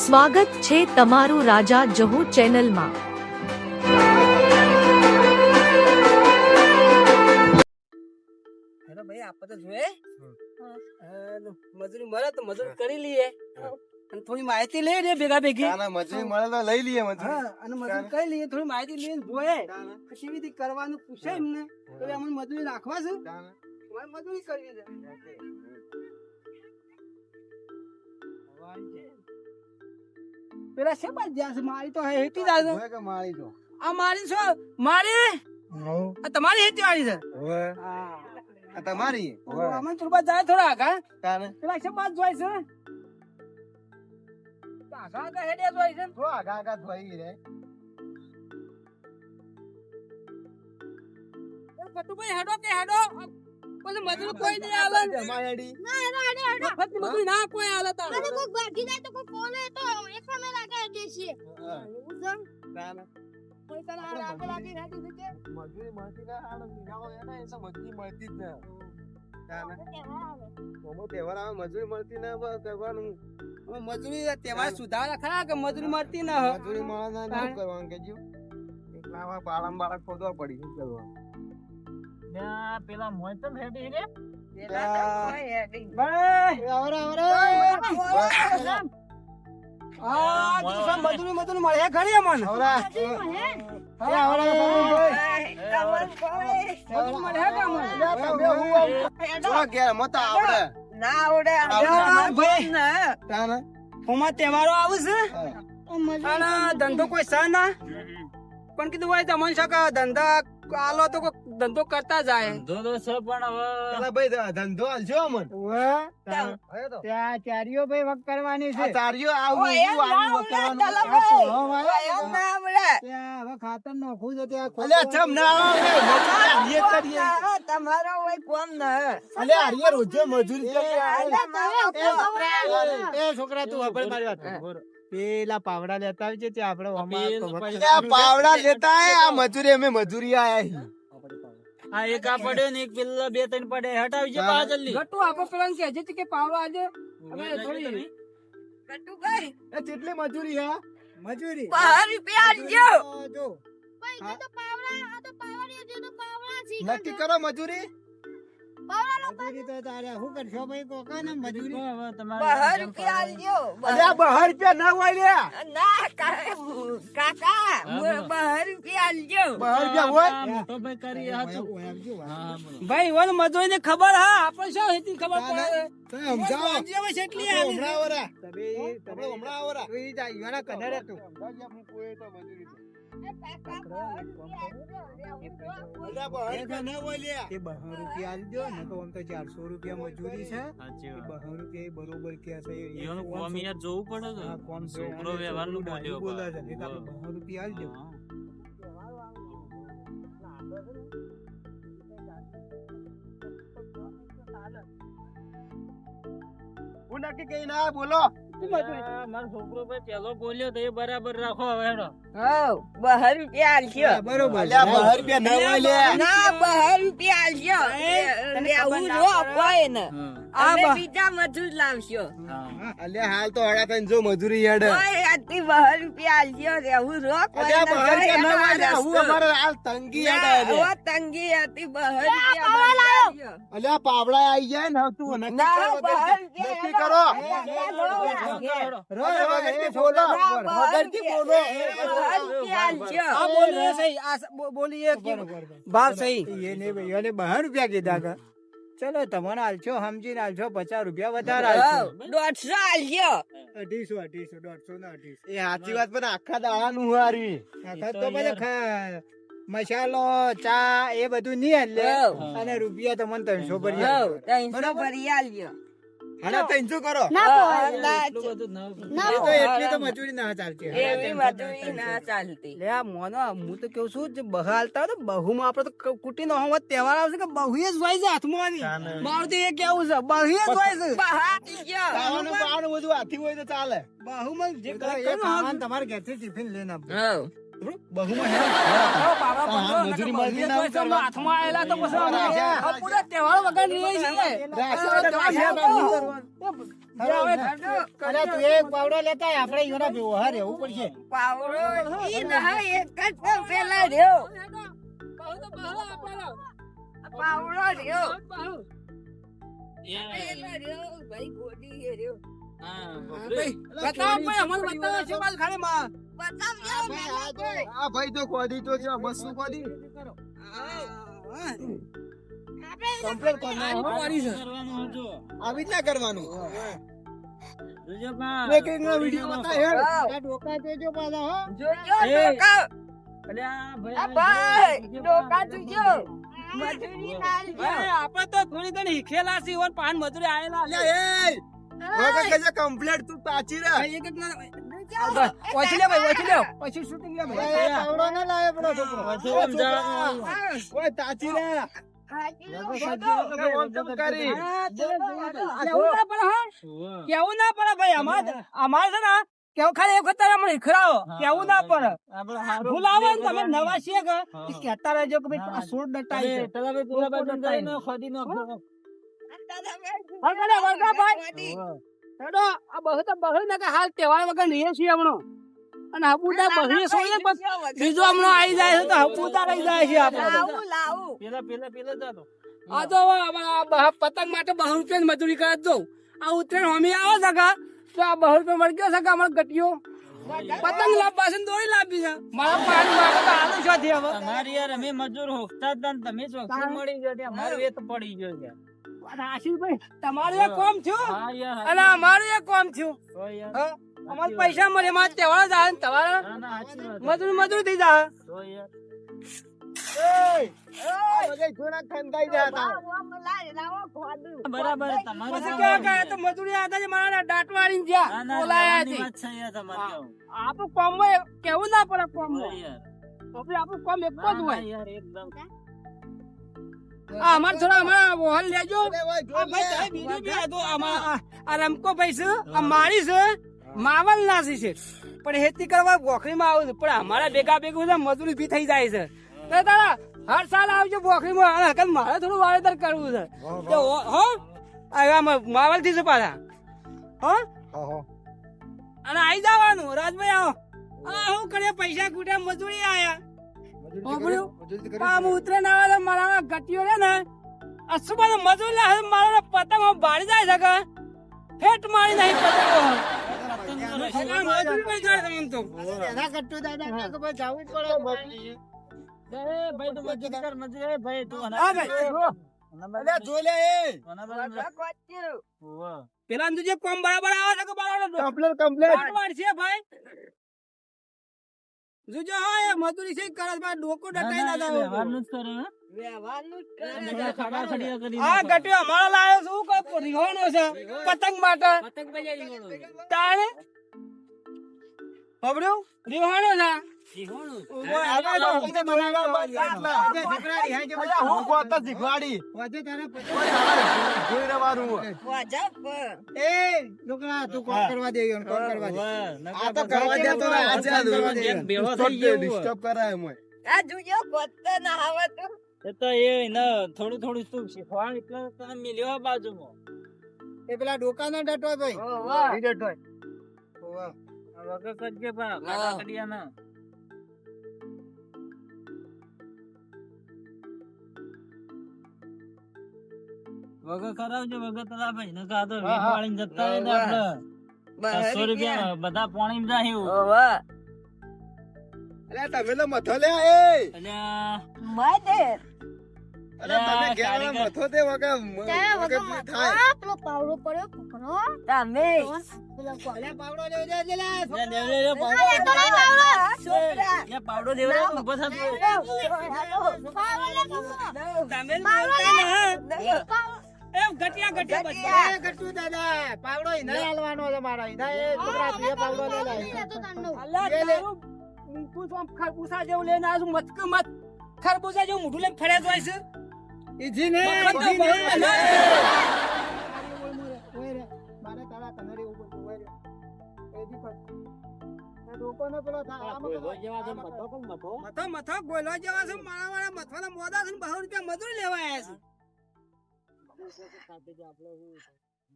સ્વાગત છે તમારું રાજા જહુ ચેનલમાં। હેલો ભાઈ આપણે તો જોઈએ મજૂરી મળે તો મજૂરી કરી લઈએ અને થોડી માહિતી લઈએ ને ભેગા ભેગી મજૂરી મળે તો લઈ લઈએ મજૂરી અને મજૂરી કરી લઈએ થોડી માહિતી લઈએ જોઈએ કેવી રીતે કરવાનું પૂછે એમને તો અમને મજૂરી રાખવા છે મજૂરી કરવી છે પેલા છે બાદ જ્યાં છે મારી તો હેતી જાય છે મારી તો આ મારી છો મારી આ તમારી હેતી વાળી છે આ તમારી અમને થોડા જાય થોડા આગા તાને પેલા છે બાદ જોઈ છે આગા આગા હેડ્યા જોઈ છે તો આગા આગા ધોઈ રે કટુભાઈ હેડો કે હેડો બોલે મજૂર કોઈ નહીં આલે જમાડી ફટ મજૂર ના કોઈ આલે તા મને કોઈ બાકી જાય તો કોઈ ફોન હે તો એક મે લાગે દેશી ઉજમ તાને કોઈ તને આ રાતે લાગી રાતી છે મજૂરી મળતી ના આને મીઠાઓ એને એ મજૂરી મળતી જ ના તાને મોમો તહેવાર આવે મજૂરી મળતી ના કરવાનું મજૂરી તહેવાર સુધારા ખરા કે મજૂરી મળતી ના મજૂરી મળે ના કરવાનું કેજો એકલા પાળમ બાળક ખોદવા પડી શું કરવાનું પેલા મોય તો હેડી રે મજૂરી મજૂરી મળે ઘડી અમને તહેવારો આવશે ધંધો કોઈ સહ ના પણ કીધું હોય તો મન શકે ધંધા આલો તો ધંધો કરતા જાય ભાઈ ધંધો હાલશો અમન ત્યાં ચારીઓ ભાઈ વક કરવાની છે તારીઓ આવું હવે ખાતર નોખું છે ત્યાં તમારો કોઈ કોમ ના રોજે મજૂરી એ છોકરા તું ખબર મારી વાત પેલા પાવડા લેતા આવજે ત્યાં આપડે પાવડા લેતા આ મજૂરી અમે મજૂરી આયા આ એક આ પડ્યો ને એક પેલા બે ત્રણ પડે હટાવજે બા જલ્દી ગટ્ટુ આપો પેલા કે છે કે પાવડા આજે હવે થોડી ગટ્ટુ ભાઈ એ કેટલી મજૂરી હા મજૂરી 12 રૂપિયા આલજો જો ભાઈ તો પાવડા આ તો પાવડા જે તો પાવડા છે નક્કી કરો મજૂરી મજૂરી તો તારે શું કરશો ભાઈ કોકા ને મજૂરી 12 રૂપિયા આલજો અલ્યા 12 રૂપિયા ના હોય લે ના કાકા 12 રૂપિયા આલજો 12 રૂપિયા હોય મોટો ભાઈ કરી હતું ભાઈ ઓન મજૂરી ને ખબર હા આપણે શું હેતી ખબર પડે સમજાવો હવે કેટલી હમણાં આવરા તમે હમણાં આવરા તું જા ઈવાના કનડે તું આપણે કોઈ તો મજૂરી એ 12 રૂપિયા આલજો ને તો આમ તો 400 રૂપિયા મજૂરી છે 12 રૂપિયા બરોબર કે છે એનો કોમિયા જોવું પડે છે કોમ છોકરો વ્યવહારનું બોલ્યો બોલે છે એટલે આપણે 12 રૂપિયા આલજો હું નક્કી કઈ ના બોલો મારો છોકરો ભાઈ પેલો બોલ્યો તો એ બરાબર રાખો હવે હેડો 12 રૂપિયા આલજો બરોબર અલ્યા 12 રૂપિયા ના હોય લે ના 12 રૂપિયા આલજો લેવું નો કોઈ ને અમે બીજા મજૂર લાવશો અલ્યા હાલ તો હડા તને જો મજૂરી હેડ કોઈ આથી 12 રૂપિયા આલજો લેવું રો કોઈ અલ્યા 12 રૂપિયા ના હોય લે હું અમારે હાલ તંગી હેડ ઓ તંગી હતી 12 રૂપિયા આલજો અલ્યા પાવડા આવી જાય ને તું નક્કી કરો વગરથી બોલો આ બોલીએ સહી આ બોલીએ ભાવ સહી એને એને 12 રૂપિયા કીધા કા ચલો તમને આલશો સમજીને આલશો 50 રૂપિયા વધારે આલશો 150 આલજો 250 ના 250 એ સાચી વાત પણ આખા દાડાનું હારી આખા તો બધા મસાલો ચા એ બધું નહીં લે અને રૂપિયા તમને 300 ભરી 300 ભરી આલજો હાડા 300 કરો એ તો એટલી તો મજૂરી ના ચાલતી એવી મજૂરી ના ચાલતી લે આ મોનો હું તો કેવું છું જે બહાલતા તો બહુમાં આપણે તો કુટી નો હોવા તહેવાર આવશે કે બહુ જ હોય છે હાથમાં મારું તો એ કેવું છે બહુ જ હોય છે ખાવાનું પાવાનું બધું હાથી હોય તો ચાલે બહુમાં જે ખાવાનું તમારે ઘેરથી ટિફિન લઈને આપજો બહુમાં હે મજૂરી મળતી ના હોય કરવા. હાથમાં આયેલા તો પછી અમે રાખ્યા. પૂરા તહેવાર વગર રહીએ છીએ. અરે તું એક પાવડો લેતા આય, આપણે ઈયોના વ્યવહાર રહેવું પડશે. પાવડો ઈ નહા એક જ તો પેલા રહ્યો પાવડો રહ્યો પેલા રહ્યો ભાઈ ગોડી એ રહ્યો બતાવો ભાઈ, અમને બતાવો છે બાલ ખાલી માં. બતાવજો મેલા કોઈ. આ ભાઈ તો ખોદી તો છે બસ શું ખોદી કમ્પ્લેટ કરવાનું પાડી છે. આવી રીતના કરવાનું જોજો બા. એક એક નો વિડિયો બતાય હેડ વાવ. આ ડોકા જોજો પાછા હો. જોજો એ. ડોકા અરે આ આ ભાઈ ભાઈ ડોકા જોજો મજૂરી ના ભાઈ, આપણે તો થોડી ઘણી હિખેલા છીએ ઓર પાન મજૂરી આયેલા છે. વગર કહેજે કમ્પ્લેટ તું તાચી રહે ભાઈ, એક એક ના- વાંચી લે ભાઈ, વાંચી લે. પછી shooting લે ભાઈ. એ પાવડો ના લાવે પેલો છોકરો. ઓય તાચી રહે ઓમ તેમ કરી કેવું ના પડે હા? કેવું ના પડે ભાઈ, અમારે છે ને કેવું ખાલી એક વખત અમને હિખરાવો. કેવું ના પડે. ભૂલાવો ને તમે નવા છીએ કે કહેતા રહેજો કે ભાઈ આ સોળ ડટાઈ છે. વળગા, વળગા ભાઈ. હેડો, આ બહુ તો બહુ ને કે હાલ તહેવાર વગર રહીએ છીએ હમણાં. અને હપુડા બહુ સોળે પછી બીજો હમણાં આવી જાય છે તો હપુડા રહી જાય છે આપણે તો. લાવું લાવું આ તો હવે આ પતંગ માટે 2 રૂપિયા મજૂરી કરે જ દઉં. આ ઉત્તરાયણ હોમી આવો છે કા તો આ 2 રૂપિયા મળી ગયો છે કે અમારે ગટીઓ પતંગ લાવવા છે ને દોરી લાવી છે. મારા પાણી માટે તો આલુ છો થી હવે. અમારી યાર અમે મજૂર હોખતા જ ને તમે ચોખ્ખું મળી ગયો ત્યાં મારું એ તો પડી ગયો છે. આશીષભાઈ તમારું એક કોમ થયું હા યાર અને અમારું એક કોમ થયું. તો યાર હા? અમારે પૈસા મળે મારે તહેવાર જ આવે ને તમારે ના ના સાચી વાત મજૂર થઈ જાય. તો યાર બધા થોડા ખંડાઈ જતા બરાબર તમારું પછી કેવા કહે તો મજૂરી આતા છે મારા દાંત વાળીને જ્યાં બોલાયા ની છે. વાત છે યાર તમારી કેવું. આપણું કોમ હોય કેવું ના પડે કોમ તો યાર આપણું કોમ એક જ ના, હોય. યાર એકદમ આ અમારે થોડા અમારા વહોલ લેજો. આ ભાઈ તમે બીજું બી આદો આ રમકો ભાઈ છે, આ મારી છે, માવલ નાસી છે. પણ ખેતી કરવા બોખરીમાં આવું છું. પણ અમારા ભેગા ભેગું છે મજૂરી બી થઈ જાય છે. તો તારા હર સાલ આવજો બોખરીમાં. અને હકન મારે થોડું વાવેતર કરવું છે. તો હો માવલ થી છે પાછા હો. અને આવી જવાનું રાજભાઈ આવો. આ શું કરીએ પૈસા ખૂટ્યા મજૂરી આયા. આમ ઉતરે ના આવે તો મારા ગટીઓ રે ને અસુબા મજૂર લાવે મારા પતંગ બાળી જાય છે કે ફેટ મારી નહીં પતંગો. આ મજૂરી પર જાય તમને તો. એના કટ્ટુ દાદા કે ભાઈ જાવું જ પડે. એ ભાઈ તું મજૂરી કર મજૂરી. એ ભાઈ તું હા ભાઈ અલ્યા જો લે એ પેલા તું જે કોમ બરાબર આવે છે કે બરાબર કમ્પ્લેટ વાર છે ભાઈ. જોજો હા એ મજૂરી છે કરે છે ડોકો ડટાઈ ના જાવ. વ્યવહારનું જ કરો હે? વ્યવહારનું જ કરે. બધા ખાડા ખડીયા કરી આ ગટીઓ અમારા લાયો છું કે રીહોનો છે પતંગ માટે. તાણે ખબર્યું રીહોનો છે. હું કોતા શીખવાડી વધે તારે જોઈ રહેવાનું ગજબ. એ છોકરા તું કોમ કરવા દે ઈયોને, કોમ કરવા દે. આ તો કરવા દે તો આજે જેમ ભેળો થઈ ગયો ડિસ્ટર્બ કરાય મોય આ જોજો ગોતતા ના આવે તો એ તો એ ને થોડું થોડું તું શીખવાડ એટલે તને મિલ્યો બાજુમાં. એ પેલા ડોકા ના ડટો ભાઈ. ઓહો. વગર કરજે પણ ખાડા ખડીયા ના. વગર કરાવજો વગર તારા ભાઈ ને કાં તો વેચ વાળીને જતા રહે ને આપણે 500 રૂપિયા બધા પાણી જાય એવું. ઓહો. અલ્યા તમે તો મથો લે એ અલ્યા મદે. અલ્યા તમે ઘેર વાળા મથો તે વગર મગજ થાય તમે અલ્યા પાવડો લેવો છે જે લે. છોકરા. પાવડો દેવડે ઉભો થતો. તમે બોલતા ને એ ગટિયા ગટિયા બધા. એ ગટ્ટુ દાદા પાવડો ઈને હાલવાનો છે મારા ઈને. એ છોકરા તું એ પાવડો લે લે. અલ્યા તારું મીઠું તો આમ ખરબૂચા જેવું લઈને આવ્યો છું. મત કે મત ખરબૂચા જેવું મોઢું લઈને ફર્યા જ હોય છે. ઈજી ને વખત તો ઈજી બહુ ને. બધા. ઓય રે, મારે તારા કનરે ઉપર જોવાય રે. એ દી પર. એ ડોકો કોને પેલો થાય? આમાં તો મથો ગોયલો જેવા છે મારા વાળા મથવાના મોદા છે ને 12 રૂપિયા મજૂરી લેવા આયા છે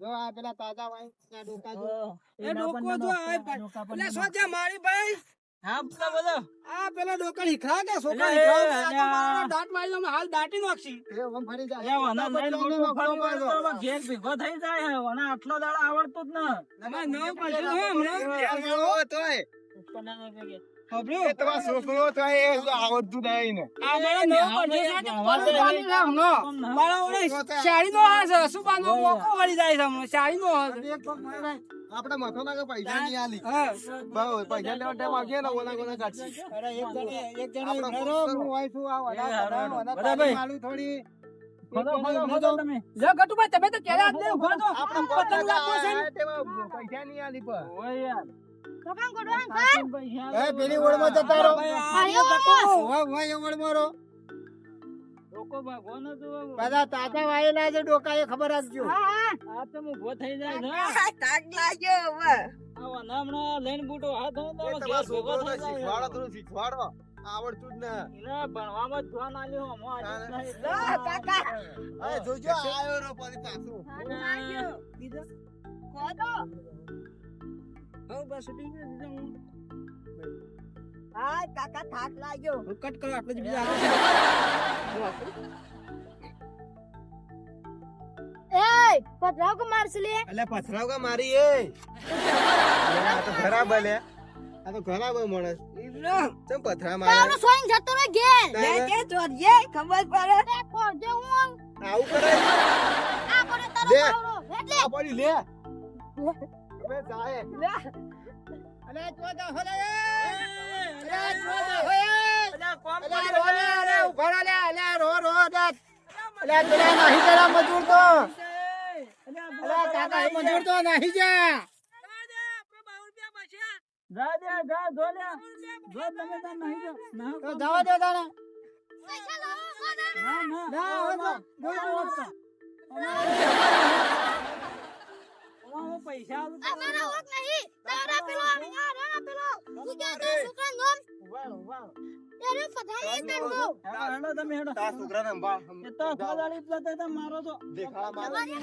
જો આ પેલા તાજા વાઈન ના ડોકા જો. એ ડોકો જો આવે એટલે સોજા મારી ભાઈ હા બોલો આ પેલા ડોકા હીખા કે છોકરા એટલે હીખા દાંત મારી દો હાલ દાટી નાખશી એ ઓમ ફરી જાય. અરે વના લઈને મોટો ફરી વળતો તો ઘેર ભેગો થઈ જાય હે. વના આટલો દાડો આવડતું જ ન. ના નવ પડશે હો હમણાં તોય ઉપરના ભેગે. ખબરો એ તમારો છોકરો તોય એ આવડતું નહીં ને. આ મારા નવ પડશે સાચે કોણ ચાલી રહ્યા હમણાં મારા ઓલે શાળી નો હાસ સુબાનો મોકો વળી જાય છે હમણાં શાળી નો હાસ એક પગ ફરી જાય. આપણે મથો ના કે પૈસા નહીં આલી. હા બહુ પૈસા લેવા ટાઈમ આગે ને ઓલા ગોલા કાઢી. અરે એક જણે આપણે ઉભેરો, હું હોય છું, આ વડા હારું, વડા બરાબર. તાળી માલું થોડી. ખોદો તમે. લે ગટુભાઈ તમે તો કેરા જ નહીં ઉભા તો આપણે પતંગ લાગવો છે ને. પૈસા નહીં આલી પર. ઓય યાર. એ પેલી ઓળમાં જતા રહો. ભાઈ, આ ગટુ. હોય ઓળમાં રહો. લોકો ભગવાન જ જોવો. બધા તાજા વાયેલા છે ડોકા, એ ખબર આપજો. આ તો ઊભો થઈ જાય છે. તાક લાગ્યો હવે આ વના હમણાં લઈને બૂટો હાથ એ ધોઈને તો તમારા ઘેર ભેગો છોકરોને થઈ જાય. શીખવાડો થોડું શીખવાડો. આવડતું જ ને. એને ભણવામાં જ ધ્યાન આલ્યો. હમો આજે જ નહીં. લો કાકા હવે જોજો આયો રો પાછી પાછું. બીજો કોદો હવે બસ ઉડી ગયો બીજો હું. હા કાકા થાક લાગ્યો હું કટ કરો આપણે જ બીજા પતરાવ કો મારસલે અલે પથરાવ કા મારી એ. આ તો ખરાબ લે. આ તો ખરાબ માણસ. ઈવરો ચમ પથરા મારે. સોઈન જતો રે ઘેર લે કે ચોરીએ ખબર પડે કોજે હું આવું કરાય. આ કરે તારો લે. પાવડો એટલે આ પડી લે. હવે જાય. અલે ચોદા હોલે. અરે ચોદા હોલે. અલે રો લે, અલે ઉભા રહો લે, અલે રો દાદ. અલે પેલા નહીં જરા મજૂર તો. અલે કાકા એ મજૂર તો નહીં જા. જા દે, જા, જો લે. જો તમે તાર નહીં જો. ના, તો જવા દે તારે. પૈસા લાવો કોને ના, ના. ના, હવે તો. અમારે પૈસા આલું તો અમારા હોક નહીં તારા પેલો આવી આ રા પેલો તું કે તો છોકરા નોમ ઉભા. એને ફધાઈ કરવો હેડો તમે હેડો. તાર છોકરાને સંભાળ. એ તો ખોદાડી જતા હતા મારો તો. દેખાડા મારે.